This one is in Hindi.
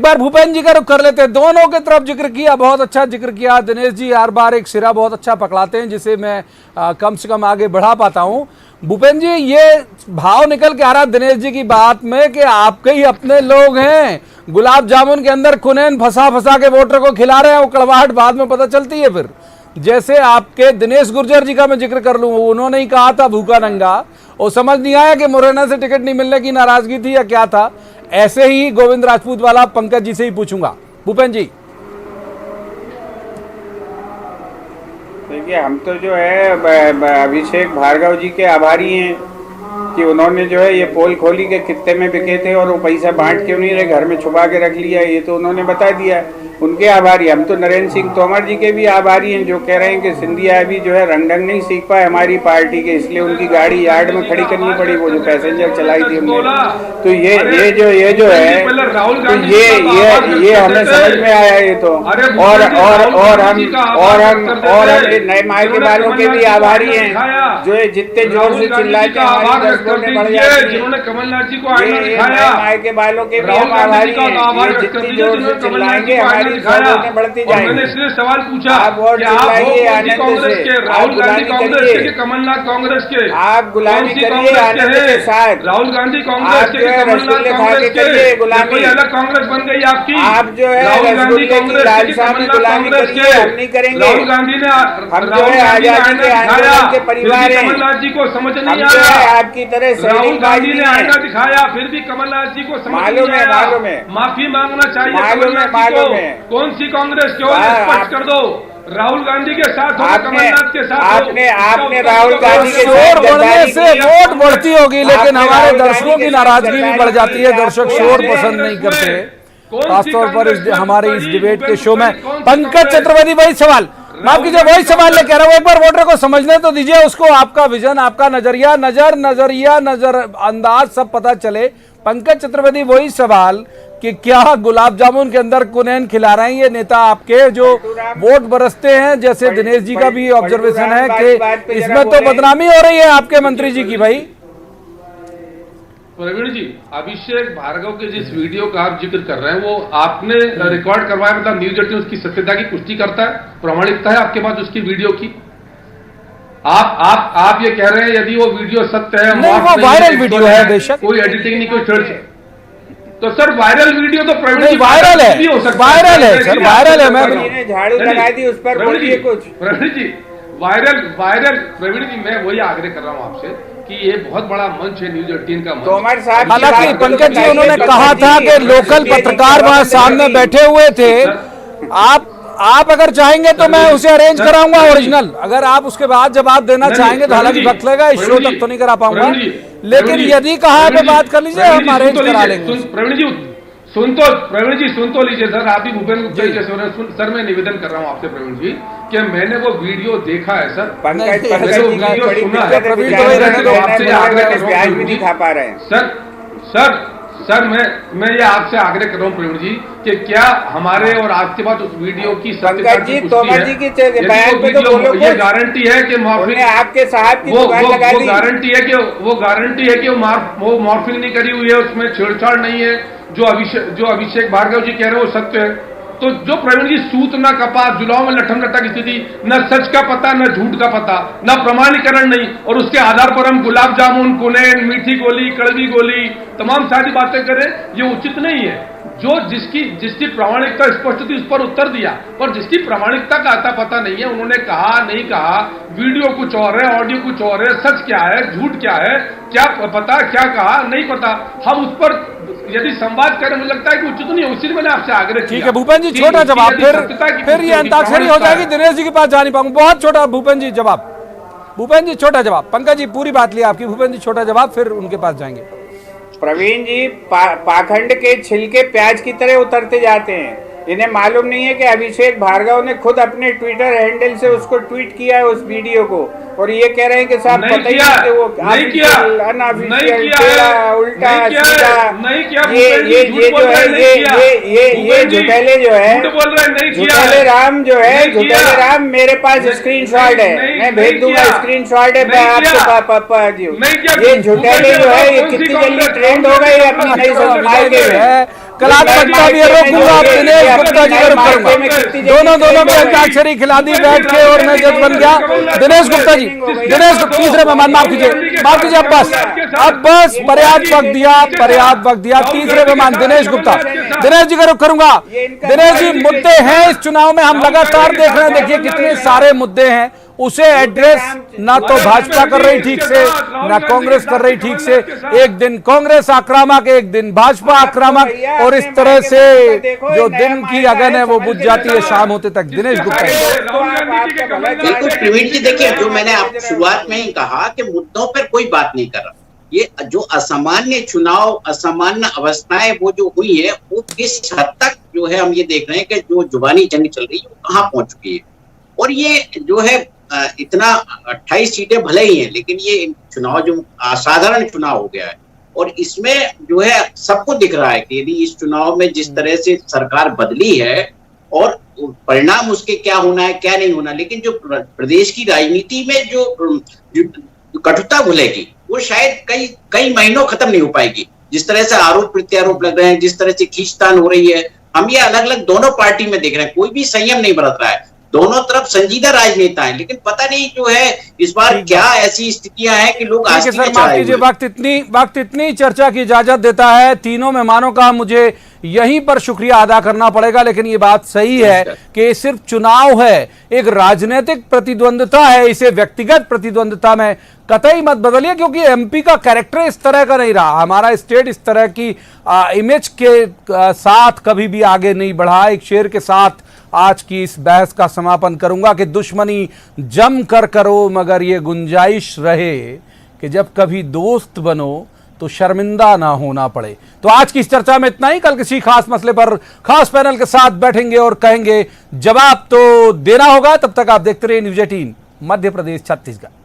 एक बार भूपेंद्र जी का रुख कर लेते हैं। दोनों की तरफ जिक्र किया, बहुत अच्छा जिक्र किया। दिनेश जी हर बार एक सिरा बहुत अच्छा पकड़ाते हैं जिसे मैं कम से कम आगे बढ़ा पाता हूं। भूपेंद्र जी, ये भाव निकल के आ रहा दिनेश जी की बात में कि आपके ही अपने लोग हैं, गुलाब जामुन के अंदर कुनैन फंसा के वोटर को खिला रहे हैं। वो कड़वाहट बाद में पता चलती है। फिर जैसे आपके दिनेश गुर्जर जी का मैं जिक्र कर लूं, उन्होंने ही कहा था भूखा नंगा, और समझ नहीं आया कि मुरैना से टिकट नहीं मिलने की नाराजगी थी या क्या था। ऐसे ही गोविंद राजपूत वाला पंकज जी से ही पूछूंगा। भूपेंद्र जी, देखिए, हम तो जो है अभिषेक भार्गव जी के आभारी हैं कि उन्होंने जो है ये पोल खोली के कित्ते में बिके थे और वो पैसा बांट क्यों नहीं रहे, घर में छुपा के रख लिया, ये तो उन्होंने बता दिया। उनके आभारी हम तो नरेंद्र सिंह तोमर जी के भी आभारी हैं, जो कह रहे हैं कि सिंधिया अभी जो है रंग ढंग नहीं सीख पाए हमारी पार्टी के, इसलिए उनकी गाड़ी यार्ड में खड़ी करनी पड़ी, वो जो पैसेंजर चलाई थी हमने। तो ये जो है तो ये हमें समझ में आया। ये तो और हम नए मायके वालों के भी आभारी हैं, जो है जितने जोर से चिल्लाते हैं हमारी 10 वोटें बढ़ जाती हैं। जिन्होंने कमलनाथ जी को आईना दिखाया, मायके वालों के भी हम आभारी हैं, जितनी जोर से चिल्लाएंगे हमारी बढ़ती जाएगी। मैंने इसलिए सवाल पूछा आप वोट चिल्लाइए कांग्रेस के, राहुल गांधी कांग्रेस के, कमलनाथ कांग्रेस के, आप गुलामी करिए आनंद के साथ। राहुल गांधी कांग्रेस के, कमलनाथ कांग्रेस के, कोई अलग कांग्रेस बन गई आपकी। आप जो है राहुल गांधी कांग्रेस की गुलामी करिए, हम नहीं करेंगे। राहुल गांधी ने आजादी के आंदोलन के परिवार हैं, कमलनाथ जी को समझ नहीं हम आया। आपकी तरह राहुल गांधी ने आईना दिखाया, फिर भी कमलनाथ जी को समझ नहीं आया। माफी मांगना चाहिए कमलनाथ जी को। कौन सी कांग्रेस क्यों स्पष्ट कर दो। राहुल गांधी के साथ हो, कमलनाथ के साथ आपने राहुल गांधी के शोर बढ़ने से वोट बढ़ती होगी, लेकिन हमारे दर्शकों की नाराजगी भी बढ़ जाती है। दर्शक शोर पसंद नहीं करते, खासतौर पर हमारे इस डिबेट के शो में। पंकज चतुर्वेदी, वही सवाल, माफ कीजिए, वही सवाल ले कह रहा हूं। एक बार वोटर को समझने तो दीजिए, उसको आपका विजन, आपका नजरिया, नजर अंदाज सब पता चले। पंकज चतुर्वेदी, वही सवाल कि क्या गुलाब जामुन के अंदर कुनैन खिला रहे हैं ये नेता आपके, जो वोट बरसते हैं, जैसे दिनेश जी का भी ऑब्जर्वेशन है कि इसमें तो बदनामी हो रही है आपके मंत्री जी की। भाई प्रवीण जी, अभिषेक भार्गव के जिस वीडियो का आप जिक्र कर रहे हैं वो आपने रिकॉर्ड करवाया, मतलब न्यूज 18 उसकी सत्यता की पुष्टि करता है, प्रामाणिकता है आपके पास उसकी वीडियो की? आप ये कह रहे हैं यदि वो वीडियो सत्य है, नहीं, वो वायरल वीडियो है, बेशक कोई एडिटिंग नहीं, कोई चर्च, तो सर वायरल वीडियो तो प्रवीण जी वायरल है, वायरल है सर, वायरल है। मैं झाड़ू लगा दी उस पर, बोलिए कुछ। प्रवीण जी, वायरल प्रवीण जी, मैं वही आग्रह कर रहा हूं आपसे कि ये बहुत बड़ा मंच है न्यूज 18 का मंच। हालांकि पंकज जी, उन्होंने कहा था कि लोकल पत्रकार वहां सामने बैठे हुए थे। आप अगर चाहेंगे तो मैं उसे अरेंज कराऊंगा ओरिजिनल, अगर आप उसके बाद जवाब देना चाहेंगे तो। हालांकि वक्त लगेगा, इस शो तक तो नहीं करा पाऊंगा, लेकिन यदि कहा तो बात कर लीजिए, हम अरेंज करा लेंगे। प्रवीण जी सुन तो लीजिए सर, आप भी भूपेंद्र गुप्ता जी कैसे सर, मैं निवेदन कर रहा हूं आपसे प्रवीण जी कि मैंने वो वीडियो देखा है सर, वीडियो सुना है, आपसे आग्रह भी नहीं खा पा रहे हैं सर मैं ये आपसे आग्रह कर रहा हूँ प्रवीण जी कि क्या हमारे और आपके बाद उस वीडियो की सत्यता की पुष्टि है? बयान पे तो बोलो, ये गारंटी है कि मॉर्फिन आपके साहब की दुकान लगा दी, गारंटी है कि वो मॉर्फिन नहीं करी हुई है, उसमें छेड़छाड़ नहीं है, जो अभिषेक भार्गव जी कह रहे हैं वो सत्य है। तो जो प्रवीण जी सूत न कपात, जुलाओं में लठम लटा की स्थिति, न सच का पता, न झूठ का पता, न प्रमाणीकरण नहीं, और उसके आधार पर हम गुलाब जामुन, कुनैन, मीठी गोली, कड़वी गोली, तमाम सारी बातें करें, ये उचित नहीं है। जो जिसकी प्रामाणिकता स्पष्ट थी उस पर उत्तर दिया, पर जिसकी प्रामाणिकता का आता पता नहीं है, उन्होंने कहा नहीं कहा, वीडियो कुछ और है, ऑडियो कुछ और है, सच क्या है, झूठ क्या है, क्या पता, क्या कहा नहीं पता, हम उस पर यदि संवाद करें, मुझे लगता है कि उचित नहीं है। उसी मैंने आपसे आग्रह किया। ठीक है भूपेंद्र जी, छोटा जवाब, फिर ये अंताक्षरी हो जाएगी, दिनेश जी के पास जा नहीं पाऊंगा। बहुत छोटा भूपेंद्र जी जवाब, भूपेंद्र जी छोटा जवाब। पंकज जी पूरी बात ली आपकी, भूपेंद्र जी छोटा जवाब, फिर उनके पास जाएंगे। प्रवीण जी, पाखंड के छिलके प्याज की तरह उतरते जाते हैं। इन्हें मालूम नहीं है कि अभिषेक भार्गव ने खुद अपने ट्विटर हैंडल से उसको ट्वीट किया है उस वीडियो को, और ये कह रहे हैं कि साहब पता ही नहीं कि वो अनऑफिशियल, उल्टा सीधा, ये जो है ये झुटेले जो है, झुटेले राम जो है, झुटेले राम, मेरे पास स्क्रीनशॉट है, मैं भेज दूंगा, स्क्रीनशॉट है, मैं आपको ये झुटेले जो है ये कितनी जल्दी ट्रेंड हो गई अपनी नई संस्कृति में। कलात्मकता भी रोकूंगा, दिनेश गुप्ता जी का रुख करूंगा। दोनों के अंताक्षरी खिला दी बैठ के और मैं जज बन गया। दिनेश गुप्ता जी, तीसरे मेहमान, माफ कीजिए अब बस पर्याप्त वक्त दिया। तीसरे मेहमान दिनेश गुप्ता, दिनेश जी का रुख करूंगा। दिनेश जी, मुद्दे हैं इस चुनाव में, हम लगातार देख रहे हैं, देखिए कितने सारे मुद्दे हैं, उसे एड्रेस ना तो भाजपा कर रही ठीक से, ना कांग्रेस कर रही ठीक से। एक दिन कांग्रेस आक्रामक, एक दिन भाजपा आक्रामक, और इस तरह से जो दिन की अगन है वो बुझ जाती है शाम होते तक। दिनेश गुप्ता, बिल्कुल प्रवीण जी, देखिए जो मैंने आप शुरुआत में ही कहा कि मुद्दों पर कोई बात नहीं कर रहा। ये जो असामान्य चुनाव, असामान्य अवस्थाएं वो जो हुई है, वो किस हद तक जो है हम ये देख रहे हैं कि जो जुबानी जंग चल रही है वो कहाँ पहुंच चुकी है। और ये जो है इतना 28 सीटें भले ही हैं, लेकिन ये चुनाव जो असाधारण चुनाव हो गया है, और इसमें जो है सबको दिख रहा है कि यदि इस चुनाव में जिस तरह से सरकार बदली है और परिणाम उसके क्या होना है क्या नहीं होना, लेकिन जो प्रदेश की राजनीति में जो कटुता घुलेगी वो शायद कई महीनों खत्म नहीं हो पाएगी। जिस तरह से आरोप प्रत्यारोप लग रहे हैं, जिस तरह से खींचतान हो रही है, हम ये अलग अलग दोनों पार्टी में देख रहे हैं, कोई भी संयम नहीं बरत रहा है। दोनों तरफ संजीदा राजनेता है, लेकिन पता नहीं जो है इस बार क्या ऐसी स्थितियां हैं कि लोग आज वक्त इतनी चर्चा की इजाजत देता है। तीनों मेहमानों का मुझे यहीं पर शुक्रिया अदा करना पड़ेगा, लेकिन ये बात सही है कि सिर्फ चुनाव है, एक राजनीतिक प्रतिद्वंदता है, इसे व्यक्तिगत प्रतिद्वंदता में कतई मत बदलिए, क्योंकि एमपी का कैरेक्टर इस तरह का नहीं रहा। हमारा स्टेट इस तरह की इमेज के साथ कभी भी आगे नहीं बढ़ा। एक शेर के साथ आज की इस बहस का समापन करूंगा कि दुश्मनी जम कर करो, मगर ये गुंजाइश रहे कि जब कभी दोस्त बनो तो शर्मिंदा ना होना पड़े। तो आज की इस चर्चा में इतना ही। कल किसी खास मसले पर खास पैनल के साथ बैठेंगे और कहेंगे जवाब तो देना होगा। तब तक आप देखते रहिए न्यूज़ 18 मध्य प्रदेश छत्तीसगढ़।